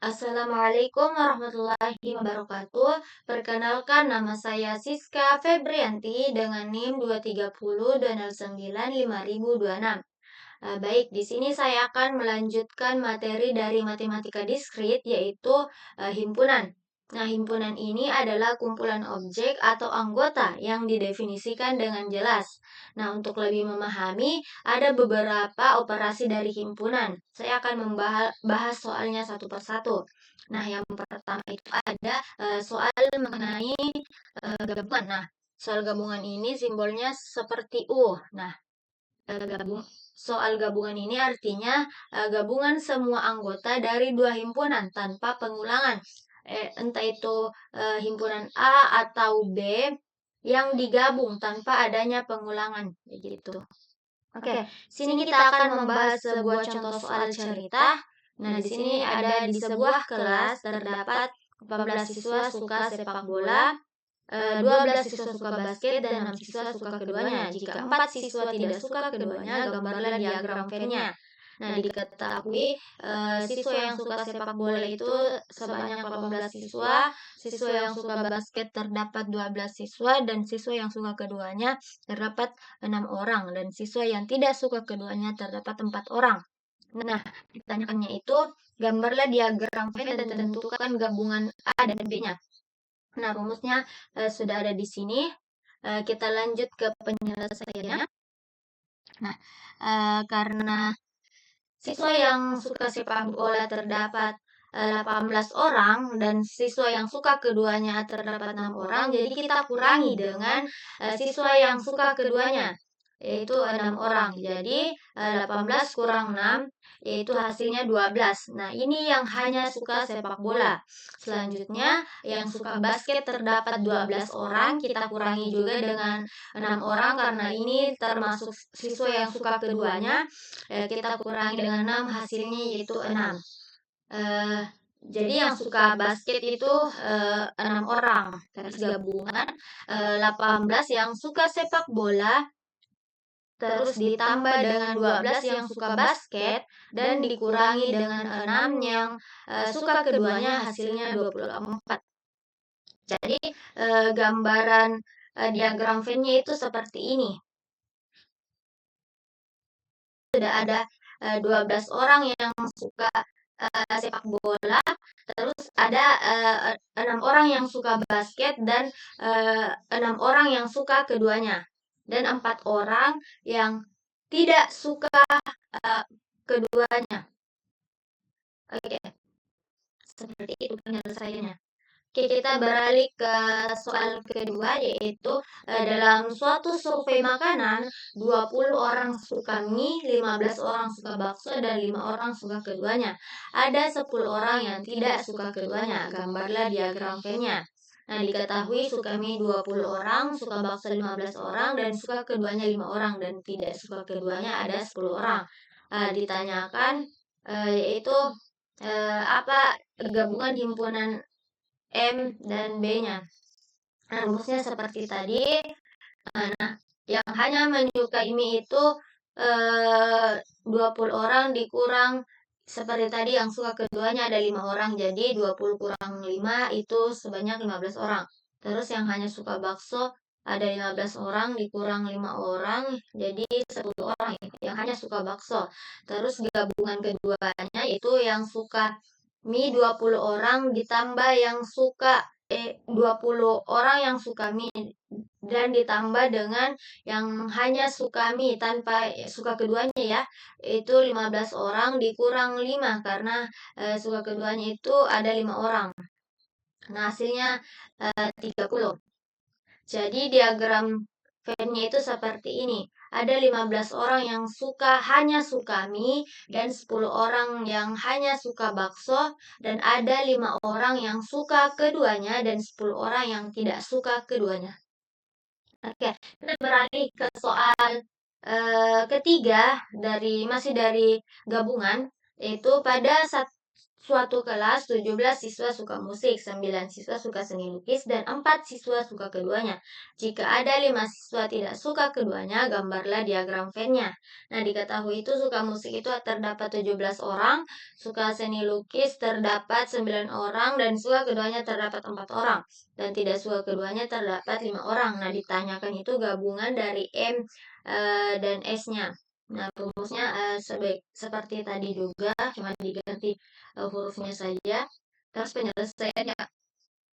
Assalamualaikum warahmatullahi wabarakatuh. Perkenalkan, nama saya Siska Febrianti dengan NIM 2302095.026. Baik, di sini saya akan melanjutkan materi dari matematika diskrit, yaitu himpunan. Nah, himpunan ini adalah kumpulan objek atau anggota yang didefinisikan dengan jelas. Nah, untuk lebih memahami, ada beberapa operasi dari himpunan. Saya akan membahas soalnya satu persatu. Nah, yang pertama itu ada soal mengenai gabungan. Nah, soal gabungan ini simbolnya seperti U. Nah, soal gabungan ini artinya gabungan semua anggota dari dua himpunan tanpa pengulangan. Entah itu himpunan A atau B yang digabung tanpa adanya pengulangan, begitu. Oke, sini kita akan membahas sebuah contoh soal cerita. Nah, di sini ada di sebuah kelas terdapat 14 siswa suka sepak bola, 12 siswa suka basket, dan 6 siswa suka keduanya. Jika 4 siswa tidak suka keduanya, gambarlah diagram Venn-nya. Nah, diketahui siswa yang suka sepak bola itu sebanyak 18 siswa, siswa yang suka basket terdapat 12 siswa, dan siswa yang suka keduanya terdapat 6 orang, dan siswa yang tidak suka keduanya terdapat 4 orang. Nah, ditanyakannya itu, gambarlah diagram Venn dan tentukan gabungan A dan B-nya. Nah, rumusnya sudah ada di sini. Kita lanjut ke penyelesaiannya. Nah, karena siswa yang suka sepak bola terdapat 18 orang dan siswa yang suka keduanya terdapat 6 orang, jadi kita kurangi dengan siswa yang suka keduanya, yaitu 6 orang. Jadi 18 kurang 6, yaitu hasilnya 12. Nah, ini yang hanya suka sepak bola. Selanjutnya, yang suka basket terdapat 12 orang, kita kurangi juga dengan 6 orang karena ini termasuk siswa yang suka keduanya. Kita kurangi dengan 6, hasilnya yaitu 6. Jadi yang suka basket itu 6 orang, garis gabungan 18 yang suka sepak bola, terus ditambah dengan 12 yang suka basket, dan dikurangi dengan 6 yang suka keduanya, hasilnya 24. Jadi gambaran diagram Venn-nya itu seperti ini. Sudah ada 12 orang yang suka sepak bola, terus ada 6 orang yang suka basket, dan 6 orang yang suka keduanya, dan 4 orang yang tidak suka keduanya. Oke, seperti itu penyelesaiannya. Oke, kita beralih ke soal kedua, yaitu dalam suatu survei makanan, 20 orang suka mie, 15 orang suka bakso, dan 5 orang suka keduanya. Ada 10 orang yang tidak suka keduanya. Gambarlah diagram Venn-nya. Nah, diketahui suka mie 20 orang, suka bakso 15 orang, dan suka keduanya 5 orang, dan tidak suka keduanya ada 10 orang. Ditanyakan yaitu apa gabungan himpunan M dan B-nya. Nah, rumusnya seperti tadi. Nah, yang hanya menyukai mie itu 20 orang dikurang seperti tadi yang suka keduanya ada 5 orang. Jadi 20 kurang 5 itu sebanyak 15 orang. Terus yang hanya suka bakso ada 15 orang dikurang 5 orang, jadi 10 orang yang hanya suka bakso. Terus gabungan keduanya yaitu yang suka mie 20 orang ditambah yang suka 20 orang yang suka mie dan ditambah dengan yang hanya suka mie tanpa suka keduanya ya, itu 15 orang dikurang 5 karena suka keduanya itu ada 5 orang. Nah, hasilnya 30. Jadi diagram Venn-nya itu seperti ini. Ada 15 orang yang hanya suka mie, dan 10 orang yang hanya suka bakso, dan ada 5 orang yang suka keduanya, dan 10 orang yang tidak suka keduanya. Oke, kita beralih ke soal ketiga masih dari gabungan, yaitu pada suatu kelas 17 siswa suka musik, 9 siswa suka seni lukis, dan 4 siswa suka keduanya. Jika ada 5 siswa tidak suka keduanya, gambarlah diagram Venn-nya. Nah, diketahui itu suka musik itu terdapat 17 orang, suka seni lukis terdapat 9 orang, dan suka keduanya terdapat 4 orang. Dan tidak suka keduanya terdapat 5 orang. Nah, ditanyakan itu gabungan dari M dan S-nya. Nah, rumusnya seperti tadi juga, cuma diganti hurufnya saja. Terus penyelesaiannya.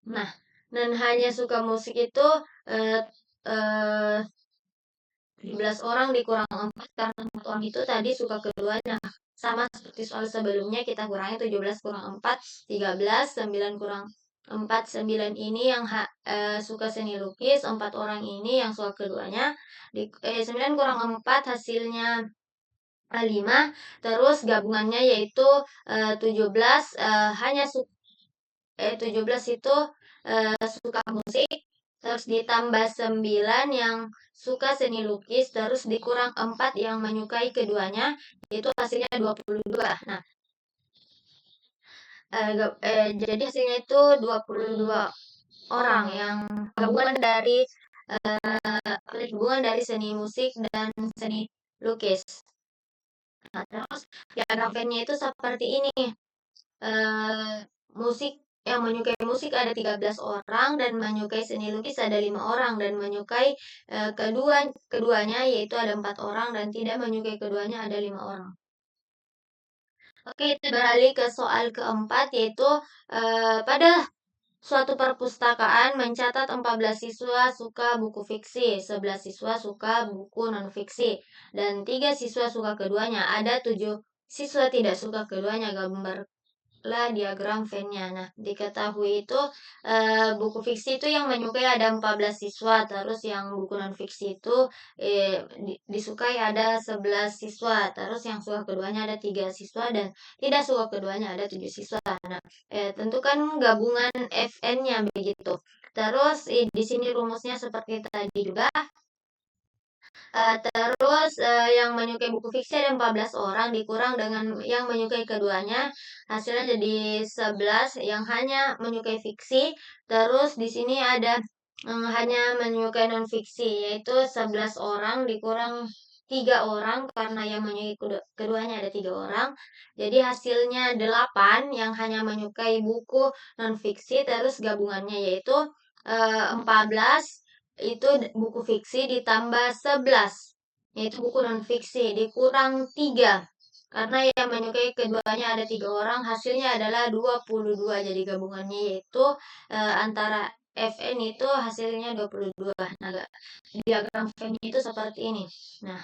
Nah, dan hanya suka musik itu eh, eh, 17 orang dikurang 4 karena 4 orang itu tadi suka keduanya. Sama seperti soal sebelumnya, kita kurangi 17 kurang 4, 13, 9 kurang 4, 9 ini yang suka seni lukis, 4 orang ini yang suka keduanya. 9 kurang 4 hasilnya 5, terus gabungannya yaitu 17 hanya 17 itu suka musik, terus ditambah 9 yang suka seni lukis, terus dikurang 4 yang menyukai keduanya, itu hasilnya 22. Nah, jadi hasilnya itu 22 orang yang gabungan dari seni musik dan seni lukis. Nah, terus ya grafiknya itu seperti ini. Musik yang menyukai musik ada 13 orang dan menyukai seni lukis ada 5 orang dan menyukai keduanya yaitu ada 4 orang dan tidak menyukai keduanya ada 5 orang. Oke, kita beralih ke soal keempat yaitu pada suatu perpustakaan mencatat 14 siswa suka buku fiksi, 11 siswa suka buku non-fiksi, dan 3 siswa suka keduanya. Ada 7 siswa tidak suka keduanya, gambarlah diagram Venn-nya. Nah, diketahui itu buku fiksi itu yang menyukai ada 14 siswa, terus yang buku non-fiksi itu disukai ada 11 siswa, terus yang suka keduanya ada 3 siswa, dan tidak suka keduanya ada 7 siswa. Nah, tentukan gabungan Fn-nya begitu. Terus di sini rumusnya seperti tadi juga. Terus yang menyukai buku fiksi ada 14 orang dikurang dengan yang menyukai keduanya, hasilnya jadi 11 yang hanya menyukai fiksi. Terus di sini ada hanya menyukai non fiksi, yaitu 11 orang dikurang 3 orang karena yang menyukai keduanya ada 3 orang. Jadi hasilnya 8 yang hanya menyukai buku non fiksi, terus gabungannya yaitu 14 itu buku fiksi ditambah 11 yaitu buku non fiksi dikurang 3 karena yang menyukai keduanya ada 3 orang, hasilnya adalah 22. Jadi gabungannya yaitu antara Fn itu hasilnya 22. Nah, diagram Venn itu seperti ini. Nah,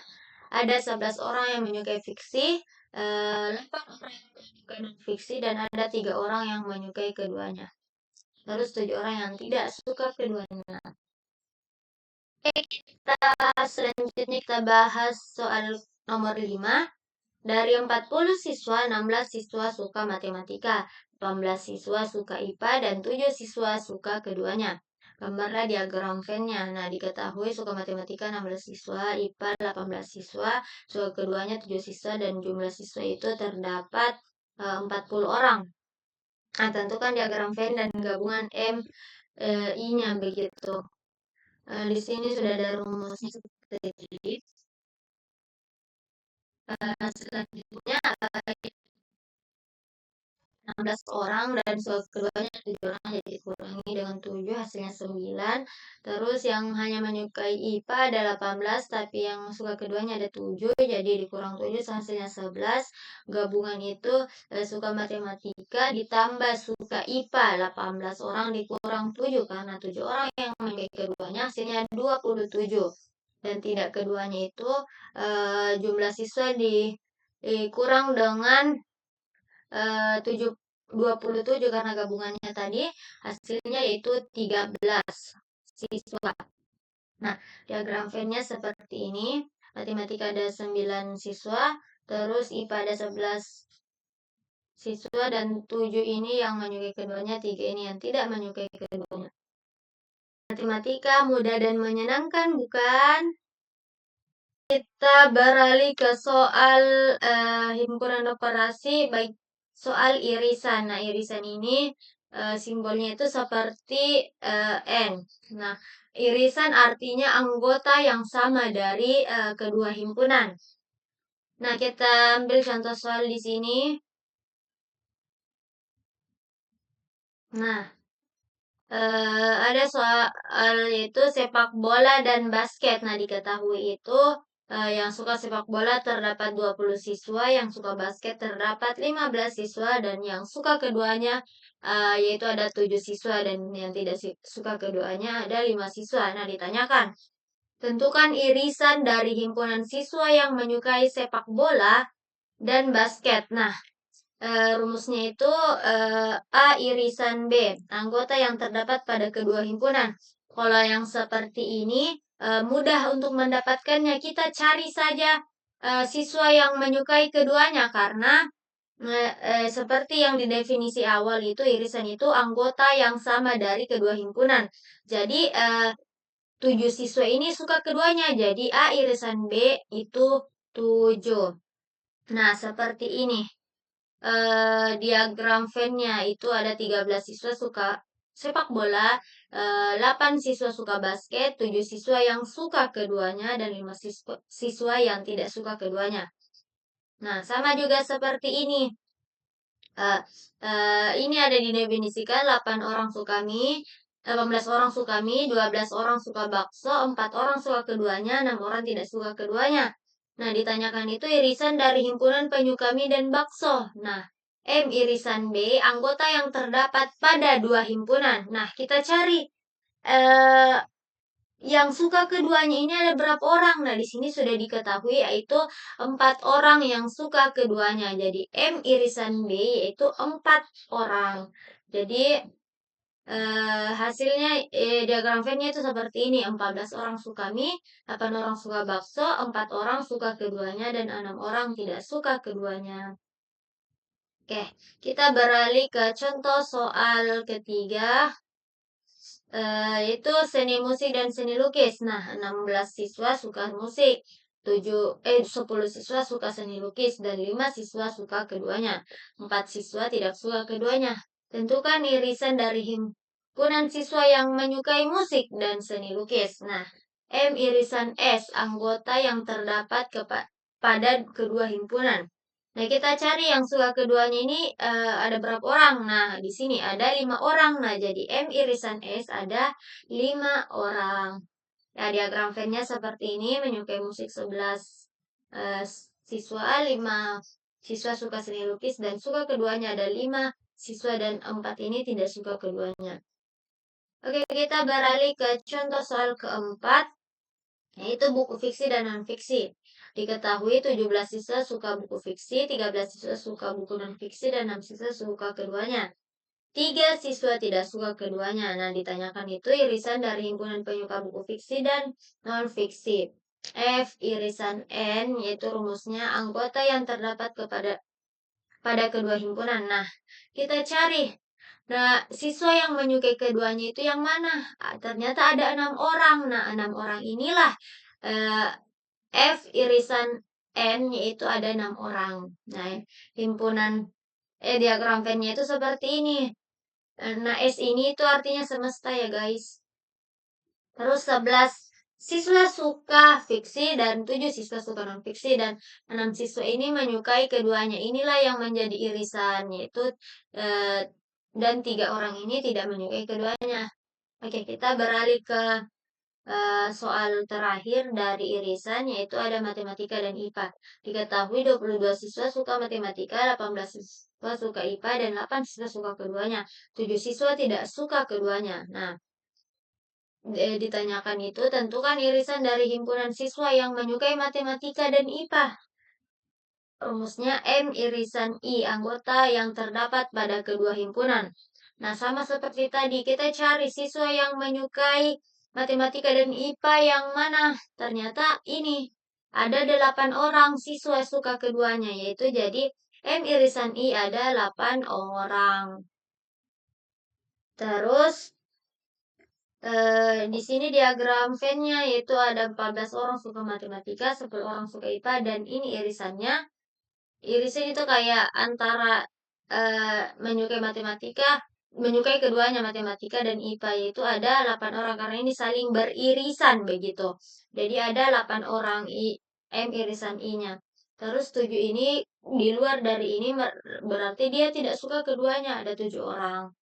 ada 11 orang yang menyukai fiksi, 8 orang yang menyukai non fiksi, dan ada 3 orang yang menyukai keduanya. Terus 7 orang yang tidak suka keduanya. Selanjutnya kita bahas soal nomor 5. Dari 40 siswa, 16 siswa suka matematika, 18 siswa suka IPA, dan 7 siswa suka keduanya. Gambarlah diagram Venn-nya. Nah, diketahui suka matematika 16 siswa, IPA 18 siswa, suka keduanya 7 siswa, dan jumlah siswa itu terdapat 40 orang. Nah, tentukan diagram Venn dan gabungan M, I-nya begitu. Di sini sudah ada rumusnya seperti ini. Selanjutnya 16 orang dan suka keduanya 7 orang, jadi dikurangi dengan 7 hasilnya 9. Terus yang hanya menyukai IPA ada 18 tapi yang suka keduanya ada 7, jadi dikurang 7 hasilnya 11. Gabungan itu suka matematika ditambah suka IPA 18 orang dikurang 7 karena 7 orang yang menyukai keduanya hasilnya 27. Dan tidak keduanya itu jumlah siswa dikurang dengan 27 karena gabungannya tadi hasilnya yaitu 13 siswa. Nah, diagram Venn-nya seperti ini. Matematika ada 9 siswa, terus IPA ada 11 siswa, dan 7 ini yang menyukai keduanya, 3 ini yang tidak menyukai keduanya. Matematika mudah dan menyenangkan, bukan? Kita beralih ke soal himpunan operasi baik soal irisan. Nah, irisan ini simbolnya itu seperti N. Nah, irisan artinya anggota yang sama dari kedua himpunan. Nah, kita ambil contoh soal di sini. Nah, ada soal yaitu sepak bola dan basket. Nah, diketahui itu yang suka sepak bola terdapat 20 siswa, yang suka basket terdapat 15 siswa, dan yang suka keduanya yaitu ada 7 siswa, dan yang tidak suka keduanya ada 5 siswa. Nah, ditanyakan, tentukan irisan dari himpunan siswa yang menyukai sepak bola dan basket. Nah, rumusnya itu A irisan B, anggota yang terdapat pada kedua himpunan. Kalau yang seperti ini mudah untuk mendapatkannya. Kita cari saja siswa yang menyukai keduanya karena seperti yang di definisi awal itu irisan itu anggota yang sama dari kedua himpunan. Jadi 7 siswa ini suka keduanya. Jadi A irisan B itu 7. Nah, seperti ini diagram Venn-nya itu ada 13 siswa suka sepak bola, 8 siswa suka basket, 7 siswa yang suka keduanya, dan 5 siswa yang tidak suka keduanya. Nah, sama juga seperti ini. Ini ada didefinisikan 8 orang suka mie, 18 orang suka mie, 12 orang suka bakso, 4 orang suka keduanya, 6 orang tidak suka keduanya. Nah, ditanyakan itu irisan dari himpunan penyuka mie dan bakso. Nah, M irisan B, anggota yang terdapat pada dua himpunan. Nah, kita cari eh, yang suka keduanya ini ada berapa orang? Nah, di sini sudah diketahui yaitu 4 orang yang suka keduanya. Jadi, M irisan B yaitu 4 orang. Jadi, hasilnya diagram Venn-nya itu seperti ini. 14 orang suka mie, 8 orang suka bakso, 4 orang suka keduanya, dan 6 orang tidak suka keduanya. Oke, kita beralih ke contoh soal ketiga, yaitu seni musik dan seni lukis. Nah, 16 siswa suka musik, 10 siswa suka seni lukis, dan 5 siswa suka keduanya. 4 siswa tidak suka keduanya. Tentukan irisan dari himpunan siswa yang menyukai musik dan seni lukis. Nah, M irisan S, anggota yang terdapat pada kedua himpunan. Nah, kita cari yang suka keduanya ini ada berapa orang? Nah, di sini ada 5 orang. Nah, jadi M irisan S ada 5 orang. Nah, diagram Venn-nya seperti ini, menyukai musik 11 siswa, 5 siswa suka seni lukis, dan suka keduanya ada 5 siswa, dan 4 ini tidak suka keduanya. Oke, kita beralih ke contoh soal keempat, yaitu buku fiksi dan non-fiksi. Diketahui 17 siswa suka buku fiksi, 13 siswa suka buku non-fiksi, dan 6 siswa suka keduanya. 3 siswa tidak suka keduanya. Nah, ditanyakan itu irisan dari himpunan penyuka buku fiksi dan non-fiksi. F irisan N, yaitu rumusnya anggota yang terdapat pada kedua himpunan. Nah, kita cari. Nah, siswa yang menyukai keduanya itu yang mana? Ternyata ada 6 orang. Nah, 6 orang inilah F irisan N, yaitu ada 6 orang. Nah, himpunan diagram Venn-nya itu seperti ini. Nah, S ini itu artinya semesta ya, guys. Terus 11 siswa suka fiksi dan 7 siswa suka non-fiksi, dan 6 siswa ini menyukai keduanya. Inilah yang menjadi irisan, yaitu dan 3 orang ini tidak menyukai keduanya. Oke, kita beralih ke soal terakhir dari irisan, yaitu ada matematika dan IPA. Diketahui 22 siswa suka matematika, 18 siswa suka IPA, dan 8 siswa suka keduanya. 7 siswa tidak suka keduanya. Nah, ditanyakan itu, tentukan irisan dari himpunan siswa yang menyukai matematika dan IPA. Rumusnya M irisan I, anggota yang terdapat pada kedua himpunan. Nah, sama seperti tadi, kita cari siswa yang menyukai matematika dan IPA yang mana? Ternyata ini, ada 8 orang siswa suka keduanya, yaitu jadi M irisan I ada 8 orang. Terus, di sini diagram Venn-nya yaitu ada 14 orang suka matematika, 10 orang suka IPA, dan ini irisannya. Irisan itu kayak antara menyukai matematika, menyukai keduanya matematika dan IPA, yaitu ada 8 orang karena ini saling beririsan begitu. Jadi ada 8 orang M irisan I-nya. Terus 7 ini di luar dari ini berarti dia tidak suka keduanya, ada 7 orang.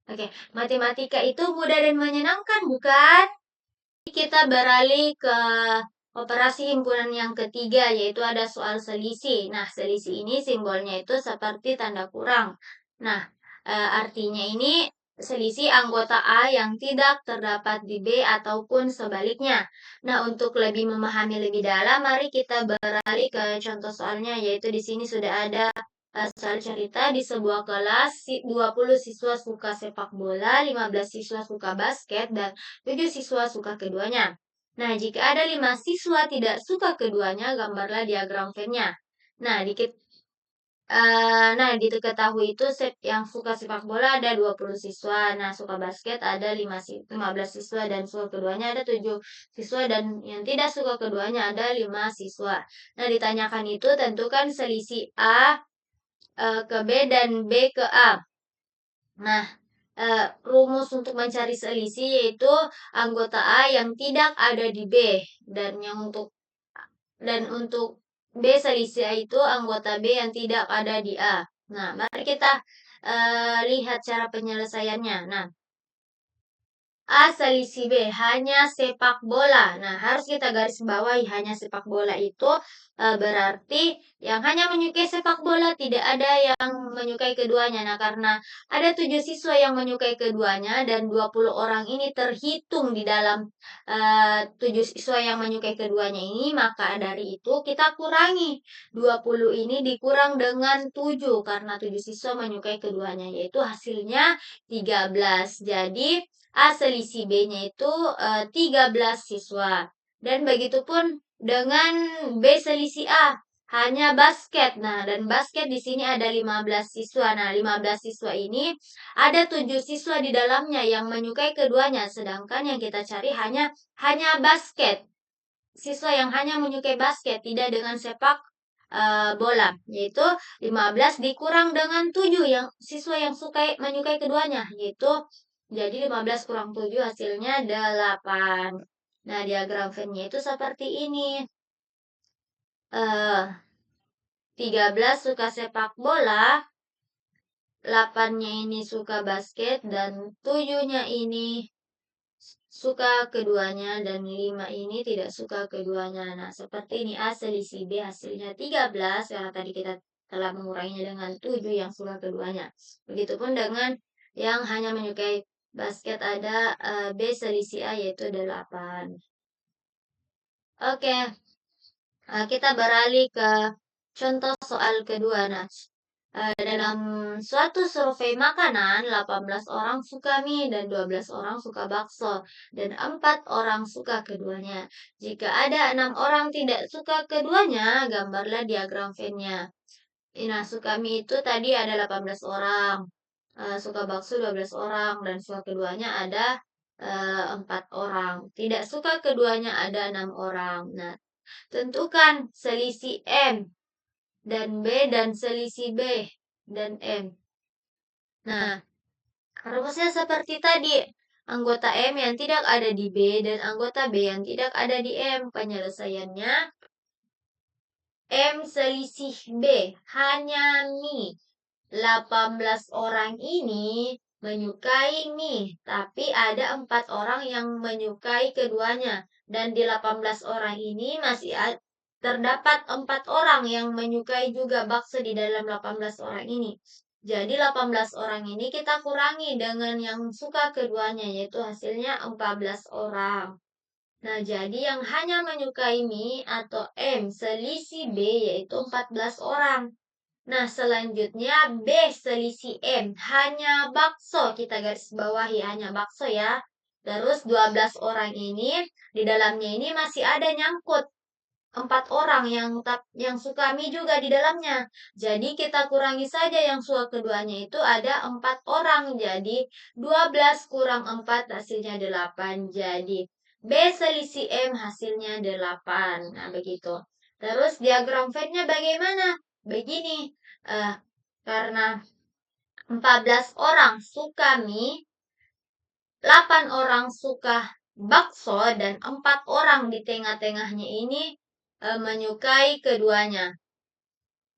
Oke, matematika itu mudah dan menyenangkan, bukan? Kita beralih ke operasi himpunan yang ketiga, yaitu ada soal selisih. Nah, selisih ini simbolnya itu seperti tanda kurang. Nah, artinya ini selisih anggota A yang tidak terdapat di B ataupun sebaliknya. Nah, untuk lebih memahami lebih dalam, mari kita beralih ke contoh soalnya, yaitu di sini sudah ada soal cerita di sebuah kelas 20 siswa suka sepak bola, 15 siswa suka basket, dan 7 siswa suka keduanya. Nah, jika ada 5 siswa tidak suka keduanya, gambarlah diagram Venn-nya. Nah, diketahui itu yang suka sepak bola ada 20 siswa. Nah, suka basket ada 15 siswa dan suka keduanya ada 7 siswa dan yang tidak suka keduanya ada 5 siswa. Nah, ditanyakan itu tentukan selisih A ke B dan B ke A. Nah, rumus untuk mencari selisih yaitu anggota A yang tidak ada di B dan untuk B selisih A itu anggota B yang tidak ada di A. Nah, mari kita lihat cara penyelesaiannya. Nah, A selisih B hanya sepak bola. Nah, harus kita garis bawahi hanya sepak bola itu berarti yang hanya menyukai sepak bola tidak ada yang menyukai keduanya. Nah, karena ada 7 siswa yang menyukai keduanya dan 20 orang ini terhitung di dalam 7 siswa yang menyukai keduanya ini, maka dari itu kita kurangi 20 ini dikurang dengan 7 karena 7 siswa menyukai keduanya, yaitu hasilnya 13. Jadi A selisih B-nya itu 13 siswa. Dan begitu pun dengan B selisih A, hanya basket. Nah, dan basket di sini ada 15 siswa. Nah, 15 siswa ini ada 7 siswa di dalamnya yang menyukai keduanya, sedangkan yang kita cari hanya basket. Siswa yang hanya menyukai basket, tidak dengan sepak bola, yaitu 15 dikurang dengan 7 yang siswa yang menyukai keduanya, yaitu jadi 15 kurang 7 hasilnya 8. Nah, diagram Venn-nya itu seperti ini. 13 suka sepak bola, 8-nya ini suka basket, dan 7-nya ini suka keduanya, dan 5 ini tidak suka keduanya. Nah, seperti ini A selisih B hasilnya 13, karena tadi kita telah menguranginya dengan 7 yang suka keduanya. Begitupun dengan yang hanya menyukai basket ada B selisih A yaitu 8. Oke, kita beralih ke contoh soal kedua. Nah, dalam suatu survei makanan, 18 orang suka mie dan 12 orang suka bakso dan 4 orang suka keduanya. Jika ada 6 orang tidak suka keduanya, gambarlah diagram Venn-nya. Nah, suka mie itu tadi ada 18 orang, suka bakso 12 orang, dan suka keduanya ada 4 orang. Tidak suka keduanya ada 6 orang. Nah, tentukan selisih M dan B dan selisih B dan M. Nah, rumusnya seperti tadi. Anggota M yang tidak ada di B dan anggota B yang tidak ada di M. Penyelesaiannya M selisih B hanya mie. 18 orang ini menyukai mie, tapi ada 4 orang yang menyukai keduanya. Dan di 18 orang ini masih terdapat 4 orang yang menyukai juga bakso di dalam 18 orang ini. Jadi 18 orang ini kita kurangi dengan yang suka keduanya, yaitu hasilnya 14 orang. Nah, jadi yang hanya menyukai mie atau M selisih B yaitu 14 orang. Nah, selanjutnya B selisih M hanya bakso. Kita garis bawahi hanya bakso ya. Terus 12 orang ini di dalamnya ini masih ada nyangkut 4 orang yang suka mie juga di dalamnya. Jadi kita kurangi saja yang suka keduanya itu ada 4 orang. Jadi 12 kurang 4 hasilnya 8. Jadi B selisih M hasilnya 8. Nah, begitu. Terus diagram Venn-nya bagaimana? Begini. Karena 14 orang suka mie, 8 orang suka bakso, dan 4 orang di tengah-tengahnya ini menyukai keduanya.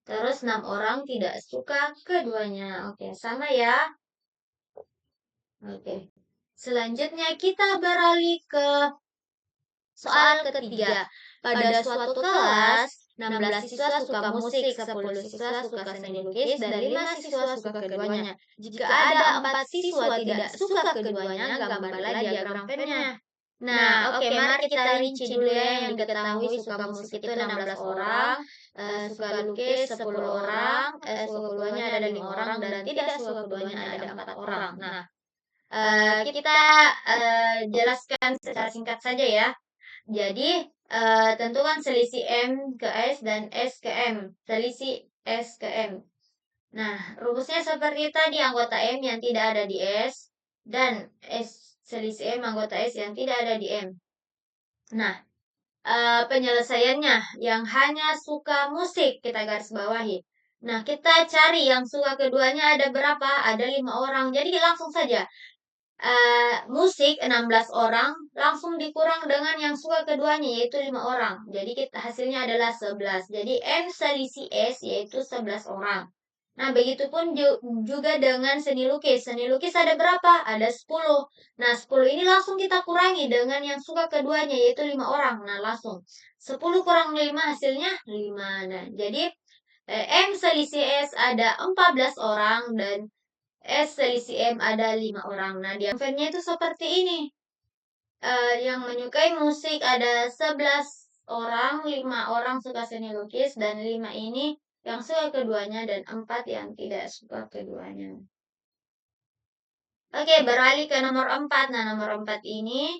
Terus 6 orang tidak suka keduanya. Oke, sama ya. Oke. Selanjutnya kita beralih ke soal ketiga. Pada suatu kelas, 16 siswa suka musik, 10 siswa suka seni lukis, dan 5 siswa suka keduanya. Jika ada 4 siswa tidak suka keduanya, gambarlah diagram pennya. Nah, oke, mari kita rinci dulu ya. Yang diketahui suka musik itu 16 orang, suka lukis 10 orang, suka keduanya ada 5 orang, dan tidak suka keduanya ada 4 orang. Nah, kita jelaskan secara singkat saja ya. Jadi, tentukan selisih M ke S dan S ke M. Selisih S ke M. Nah, rumusnya seperti tadi, anggota M yang tidak ada di S, dan selisih M anggota S yang tidak ada di M. Nah, penyelesaiannya yang hanya suka musik, kita garis bawahi. Nah, kita cari yang suka keduanya ada berapa? Ada 5 orang. Jadi langsung saja. Musik 16 orang langsung dikurang dengan yang suka keduanya yaitu 5 orang. Jadi hasilnya adalah 11. Jadi M selisih S yaitu 11 orang. Nah, begitupun juga dengan seni lukis. Seni lukis ada berapa? Ada 10. Nah, 10 ini langsung kita kurangi dengan yang suka keduanya yaitu 5 orang. Nah, langsung 10 kurang 5 hasilnya 5. Nah, jadi M selisih S ada 14 orang dan S selisih M ada 5 orang. Nah, diagamnya itu seperti ini. Yang menyukai musik ada 11 orang, 5 orang suka seni lukis, dan 5 ini yang suka keduanya, dan 4 yang tidak suka keduanya. Oke, beralih ke nomor 4. Nah, nomor 4 ini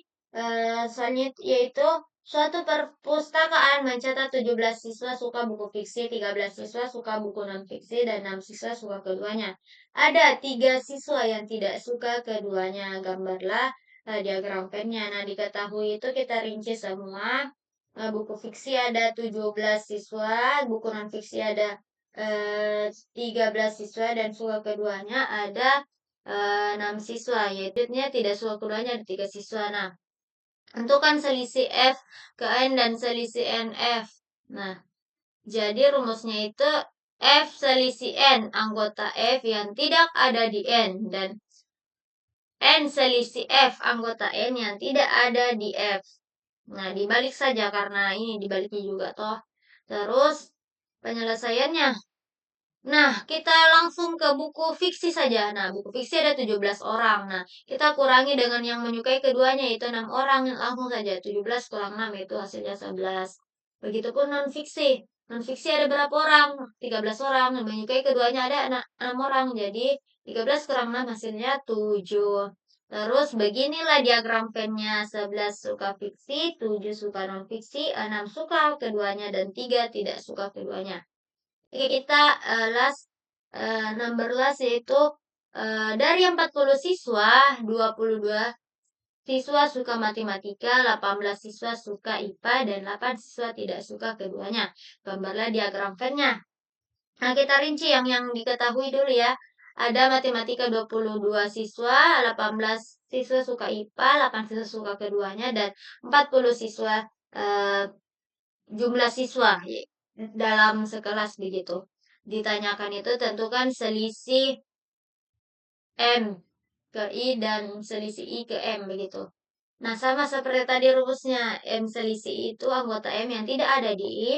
soalnya yaitu suatu perpustakaan mencatat 17 siswa suka buku fiksi, 13 siswa suka buku non-fiksi, dan 6 siswa suka keduanya. Ada 3 siswa yang tidak suka keduanya. Gambarlah diagram pennya. Nah, diketahui itu kita rinci semua. Buku fiksi ada 17 siswa, buku non-fiksi ada 13 siswa, dan suka keduanya ada 6 siswa, yaitu tidak suka keduanya ada 3 siswa. Nah, tentukan selisih F ke N dan selisih NF. Nah, jadi rumusnya itu F selisih N anggota F yang tidak ada di N, dan N selisih F anggota N yang tidak ada di F. Nah, dibalik saja karena ini dibaliknya juga toh. Terus penyelesaiannya. Nah, kita langsung ke buku fiksi saja. Nah, buku fiksi ada 17 orang. Nah, kita kurangi dengan yang menyukai keduanya, yaitu 6 orang. Langsung saja, 17 kurang 6, itu hasilnya 11. Begitupun non-fiksi. Non-fiksi ada berapa orang? 13 orang. Yang menyukai keduanya ada 6 orang. Jadi, 13 kurang 6 hasilnya 7. Terus, beginilah diagram pennya. 11 suka fiksi, 7 suka non-fiksi, 6 suka keduanya, dan 3 tidak suka keduanya. Oke, kita number last yaitu dari 40 siswa, 22 siswa suka matematika, 18 siswa suka IPA, dan 8 siswa tidak suka keduanya. Gambarlah diagram Venn-nya. Nah, kita rinci yang diketahui dulu ya. Ada matematika 22 siswa, 18 siswa suka IPA, 8 siswa suka keduanya, dan 40 siswa jumlah siswa dalam sekelas begitu. Ditanyakan itu tentukan selisih M ke I dan selisih I ke M begitu. Nah, sama seperti tadi rumusnya. M selisih I itu anggota M yang tidak ada di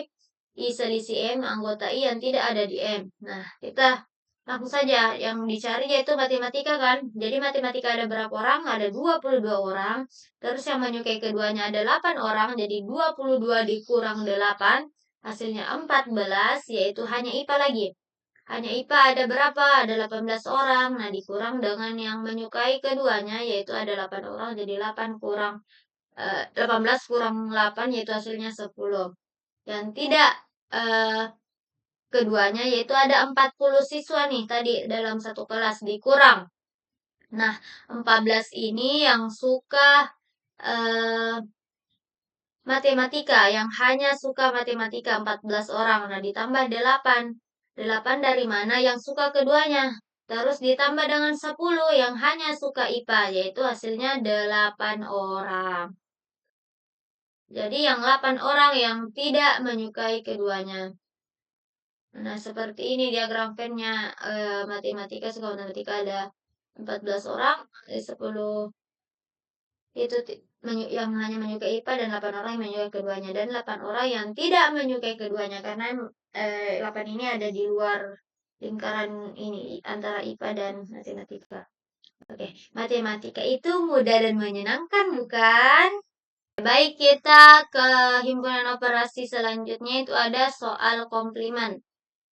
I selisih M anggota I yang tidak ada di M. Nah, kita langsung saja yang dicari yaitu matematika kan. Jadi matematika ada berapa orang? Ada 22 orang. Terus yang menyukai keduanya ada 8 orang. Jadi 22 dikurang 8 hasilnya 14, yaitu hanya IPA lagi. Hanya IPA ada berapa? Ada 18 orang. Nah, dikurang dengan yang menyukai keduanya, yaitu ada 8 orang. Jadi 8 kurang 18 kurang 8, yaitu hasilnya 10. Dan tidak keduanya, yaitu ada 40 siswa nih tadi dalam satu kelas dikurang. Nah, 14 ini yang suka matematika, yang hanya suka matematika 14 orang. Nah, ditambah 8. 8 dari mana yang suka keduanya? Terus ditambah dengan 10 yang hanya suka IPA, yaitu hasilnya 8 orang. Jadi yang 8 orang yang tidak menyukai keduanya. Nah, seperti ini diagram Venn-nya. Matematika, suka matematika ada 14 orang, 10 itu yang hanya menyukai IPA dan 8 orang yang menyukai keduanya. Dan 8 orang yang tidak menyukai keduanya. Karena 8 ini ada di luar lingkaran ini, antara IPA dan matematika. Oke, matematika itu mudah dan menyenangkan, bukan? Baik, kita ke himpunan operasi selanjutnya itu ada soal komplement.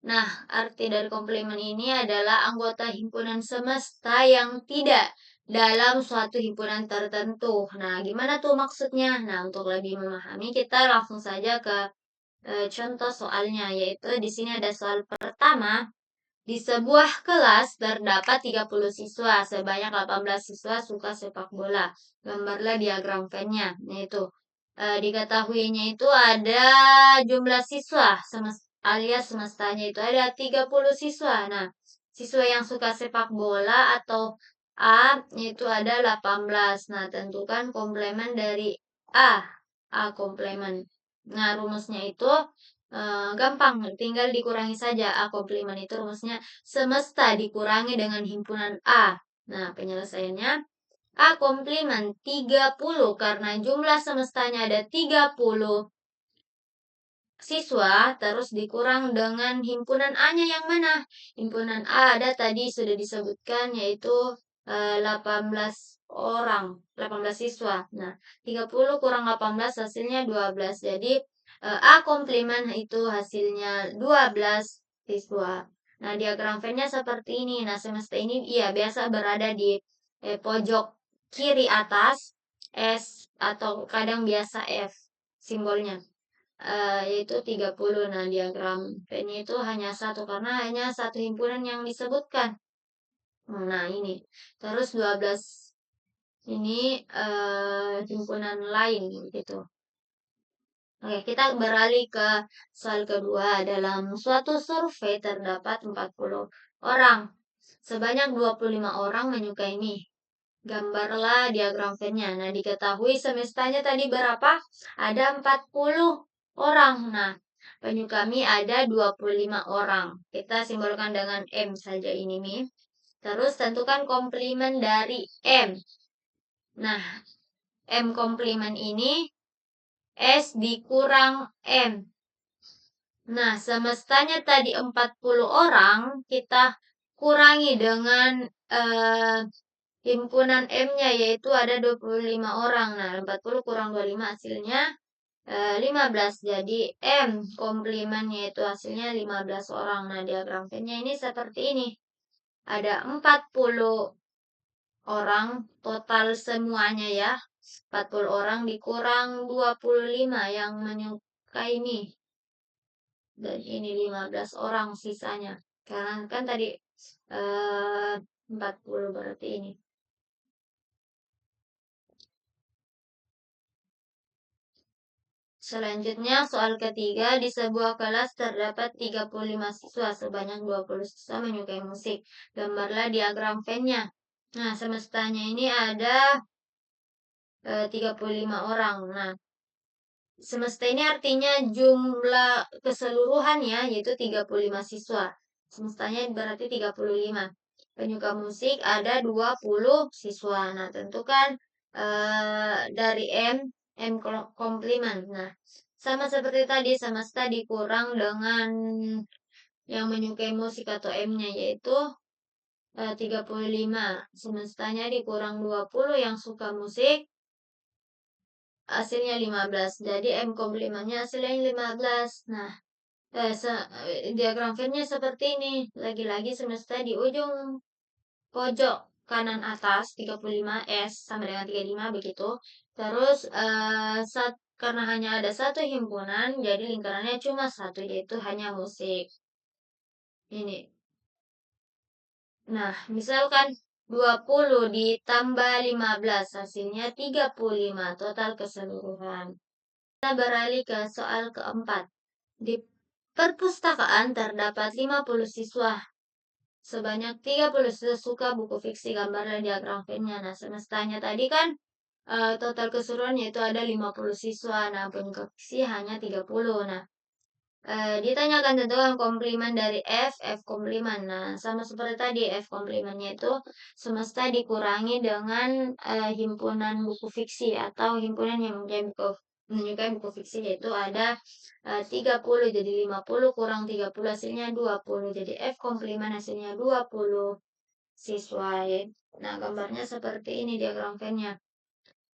Nah, arti dari komplement ini adalah anggota himpunan semesta yang tidak dalam suatu himpunan tertentu. Nah, gimana tuh maksudnya? Nah, untuk lebih memahami, kita langsung saja ke contoh soalnya, yaitu di sini ada soal pertama. Di sebuah kelas terdapat 30 siswa, sebanyak 18 siswa suka sepak bola. Gambarlah diagram Venn-nya. Nah, itu. Diketahuinya itu ada jumlah siswa, alias semestanya itu ada 30 siswa. Nah, siswa yang suka sepak bola atau A itu ada 18. Nah, tentukan komplement dari A. A komplement. Nah, rumusnya itu gampang, tinggal dikurangi saja. A komplement itu rumusnya semesta dikurangi dengan himpunan A. Nah, penyelesaiannya A komplement 30 karena jumlah semestanya ada 30 siswa, terus dikurang dengan himpunan A-nya yang mana? Himpunan A ada tadi sudah disebutkan yaitu 18 orang, 18 siswa. Nah, 30 kurang 18 hasilnya 12. Jadi A komplement itu hasilnya 12 siswa. Nah, diagram Venn-nya seperti ini. Nah, semesta ini iya biasa berada di pojok kiri atas S atau kadang biasa F simbolnya. Yaitu 30. Nah, diagram Venn itu hanya satu karena hanya satu himpunan yang disebutkan. Nah, ini. Terus 12 ini himpunan lain gitu. Oke, kita beralih ke soal kedua. Dalam suatu survei terdapat 40 orang. Sebanyak 25 orang menyukai mie. Gambarlah diagram Venn-nya. Nah, diketahui semestanya tadi berapa? Ada 40 orang. Nah, penyuka mie ada 25 orang. Kita simbolkan dengan M saja ini mie. Terus tentukan komplement dari M. Nah, M komplement ini S dikurang M. Nah, semestanya tadi 40 orang, kita kurangi dengan himpunan M-nya yaitu ada 25 orang. Nah, 40 kurang 25 hasilnya 15. Jadi M komplement yaitu hasilnya 15 orang. Nah, diagram Venn-nya ini seperti ini. Ada 40 orang total semuanya ya. 40 orang dikurang 25 yang menyukai ini. Dan ini 15 orang sisanya. Karena kan tadi 40 berarti ini. Selanjutnya, soal ketiga, di sebuah kelas terdapat 35 siswa, sebanyak 20 siswa menyukai musik. Gambarlah diagram Venn-nya. Nah, semestanya ini ada 35 orang. Nah, semesta ini artinya jumlah keseluruhannya yaitu 35 siswa. Semestanya berarti 35. Penyuka musik ada 20 siswa. Nah, tentukan dari M komplement. Nah, sama seperti tadi semesta dikurang dengan yang menyukai musik atau M-nya yaitu 35. Semestanya dikurang 20 yang suka musik hasilnya 15. Jadi M komplementnya hasilnya 15. Nah, diagram Venn-nya seperti ini. Lagi-lagi semesta di ujung pojok kanan atas 35 S sama dengan 35 begitu. Terus karena hanya ada satu himpunan, jadi lingkarannya cuma satu yaitu hanya musik. Ini. Nah, misalkan 20 ditambah 15 hasilnya 35 total keseluruhan. Kita beralih ke soal keempat. Di perpustakaan terdapat 50 siswa. sebanyak 30 suka buku fiksi, gambar dan diagram Venn-nya. Nah, semestanya tadi kan total keseluruhan yaitu ada 50 siswa. Nah, buku fiksi hanya 30. Nah, ditanyakan tentukan komplimen dari F komplimen. Nah, sama seperti tadi, F komplimennya itu semesta dikurangi dengan himpunan buku fiksi atau himpunan yang menyukai buku fiksi, yaitu ada 30, jadi 50 kurang 30 hasilnya 20. Jadi F komplimen hasilnya 20 siswa. Ya. Nah, gambarnya seperti ini diagram Venn-nya.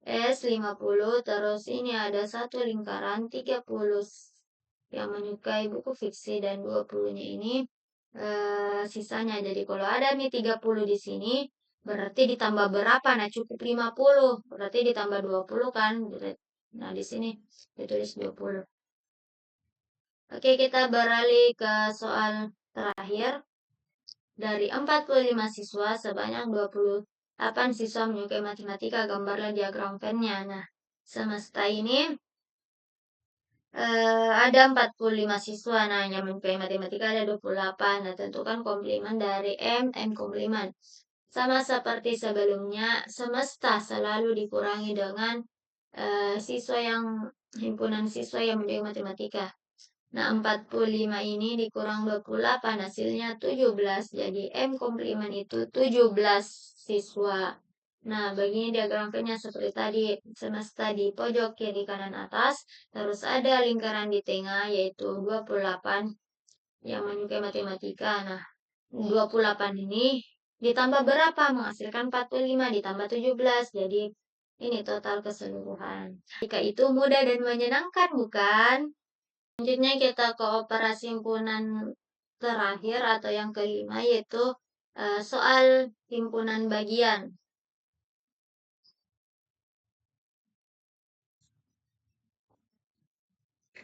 S 50, terus ini ada satu lingkaran 30 yang menyukai buku fiksi dan 20-nya ini sisanya. Jadi kalau ada nih 30 di sini, berarti ditambah berapa? Nah, cukup 50. Berarti ditambah 20 kan? Nah, di sini ditulis 20. Oke, kita beralih ke soal terakhir. Dari 45 siswa, sebanyak 28 siswa menyukai matematika, gambarlah diagram Venn-nya. Nah, semesta ini ada 45 siswa. Nah, yang menyukai matematika ada 28. Nah, tentukan komplimen dari M komplimen. Sama seperti sebelumnya, semesta selalu dikurangi dengan himpunan siswa yang menyukai matematika. Nah, 45 ini dikurang 28 hasilnya 17. Jadi M komplimen itu 17 siswa. Nah, begini diagram Venn-nya seperti tadi. Semesta di pojok kiri kanan atas. Terus ada lingkaran di tengah yaitu 28 yang menyukai matematika. Nah, 28 ini ditambah berapa? Menghasilkan 45 ditambah 17. Jadi ini total keseluruhan. Jika itu mudah dan menyenangkan, bukan? Selanjutnya kita ke operasi himpunan terakhir atau yang kelima, yaitu soal himpunan bagian.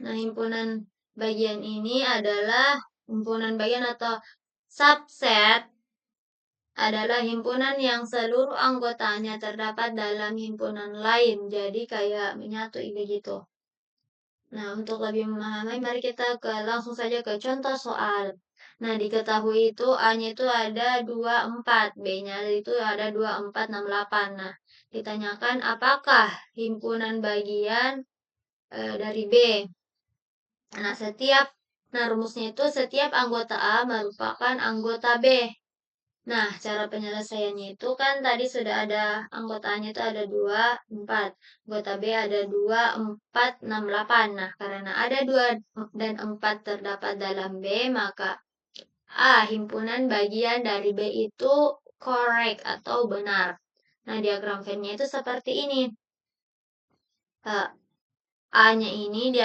Nah, himpunan bagian ini adalah himpunan bagian atau subset adalah himpunan yang seluruh anggotanya terdapat dalam himpunan lain. Jadi kayak menyatu begitu. Nah, untuk lebih memahami, mari kita langsung saja ke contoh soal. Nah, diketahui itu A-nya itu ada 24, B-nya itu ada 24, 68. Nah, ditanyakan apakah himpunan bagian dari B. Nah, rumusnya itu setiap anggota A merupakan anggota B. Nah, cara penyelesaiannya itu kan tadi sudah ada anggotanya itu ada 2, 4. Anggota B ada 2, 4, 6, 8. Nah, karena ada 2 dan 4 terdapat dalam B, maka A, himpunan bagian dari B itu correct atau benar. Nah, diagram Venn-nya itu seperti ini. A-nya ini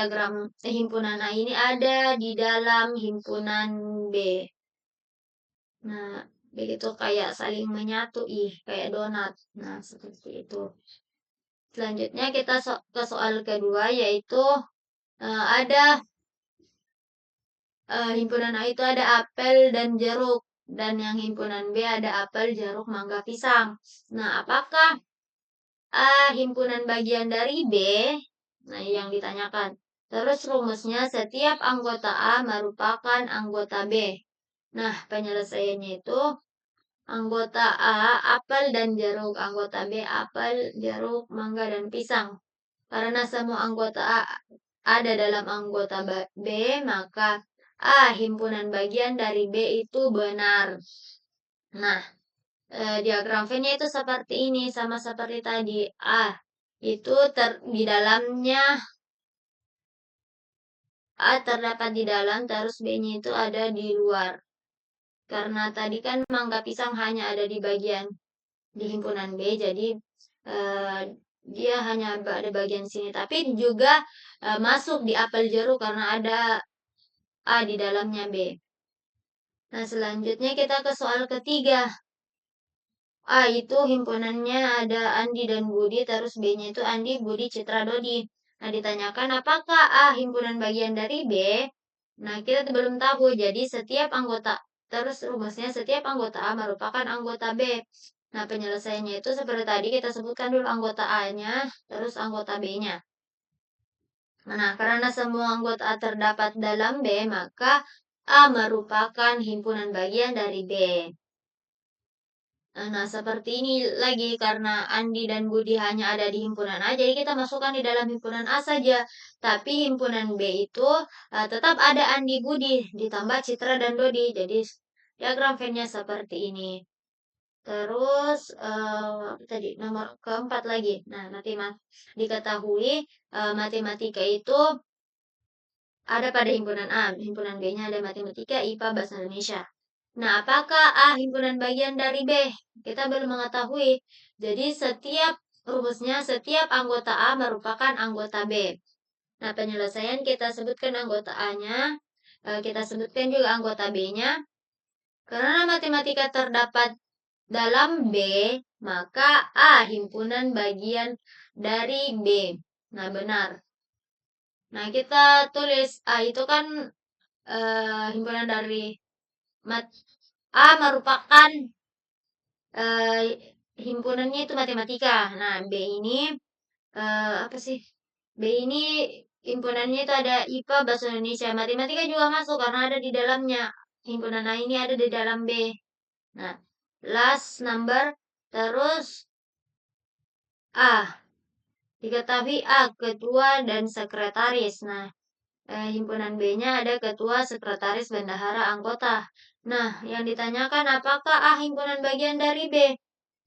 himpunan A ini ada di dalam himpunan B. Nah, begitu kayak saling menyatu, kayak donat. Nah, seperti itu. Selanjutnya kita ke soal kedua, yaitu ada himpunan A itu ada apel dan jeruk. Dan yang himpunan B ada apel, jeruk, mangga, pisang. Nah, apakah A himpunan bagian dari B? Nah, yang ditanyakan. Terus rumusnya setiap anggota A merupakan anggota B. Nah, penyelesaiannya itu anggota A, apel dan jeruk. Anggota B, apel, jeruk, mangga, dan pisang. Karena semua anggota A ada dalam anggota B, maka A, himpunan bagian dari B itu benar. Nah, diagram Venn-nya itu seperti ini, sama seperti tadi. A, itu di dalamnya A terdapat di dalam, terus B-nya itu ada di luar. Karena tadi kan mangga pisang hanya ada di himpunan B, jadi dia hanya ada bagian sini. Tapi juga masuk di apel jeruk karena ada A di dalamnya B. Nah, selanjutnya kita ke soal ketiga. A itu himpunannya ada Andi dan Budi, terus B-nya itu Andi, Budi, Citra, Dodi. Nah, ditanyakan apakah A himpunan bagian dari B? Nah, kita belum tahu. Jadi terus rumusnya setiap anggota A merupakan anggota B. Nah, penyelesaiannya itu seperti tadi kita sebutkan dulu anggota A-nya, terus anggota B-nya. Nah, karena semua anggota A terdapat dalam B, maka A merupakan himpunan bagian dari B. Nah, seperti ini lagi karena Andi dan Budi hanya ada di himpunan A, jadi kita masukkan di dalam himpunan A saja. Tapi himpunan B itu tetap ada Andi Budi ditambah Citra dan Dodi. Jadi diagram Venn-nya seperti ini. Terus apa tadi nomor keempat lagi. Nah, diketahui matematika itu ada pada himpunan A, himpunan B-nya ada matematika, IPA, bahasa Indonesia. Nah, apakah A himpunan bagian dari B? Kita belum mengetahui. Jadi rumusnya setiap anggota A merupakan anggota B. Nah, penyelesaian kita sebutkan anggota A-nya, kita sebutkan juga anggota B-nya. Karena matematika terdapat dalam B, maka A himpunan bagian dari B. Nah, benar. Nah, kita tulis A itu kan himpunan dari A merupakan himpunannya itu matematika. Nah, B ini apa sih? B ini himpunannya itu ada IPA, bahasa Indonesia, matematika juga masuk karena ada di dalamnya. Himpunan A ini ada di dalam B. Nah, last number terus A. Diketahui A ketua dan sekretaris. Nah, himpunan B-nya ada ketua, sekretaris, bendahara, anggota. Nah, yang ditanyakan apakah A himpunan bagian dari B?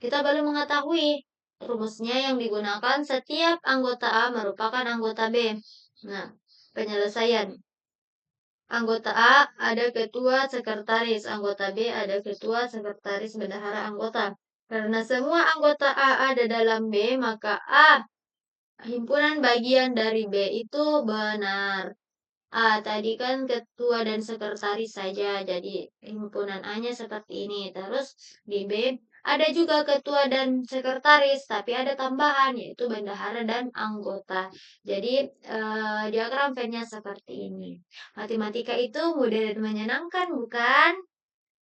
Kita baru mengetahui rumusnya yang digunakan setiap anggota A merupakan anggota B. Nah, penyelesaian. Anggota A ada ketua, sekretaris. Anggota B ada ketua, sekretaris, bendahara, anggota. Karena semua anggota A ada dalam B, maka A himpunan bagian dari B itu benar. Tadi kan ketua dan sekretaris saja, jadi himpunan A-nya seperti ini. Terus di B ada juga ketua dan sekretaris, tapi ada tambahan yaitu bendahara dan anggota. Jadi diagram Venn-nya seperti ini. Matematika itu mudah dan menyenangkan, bukan?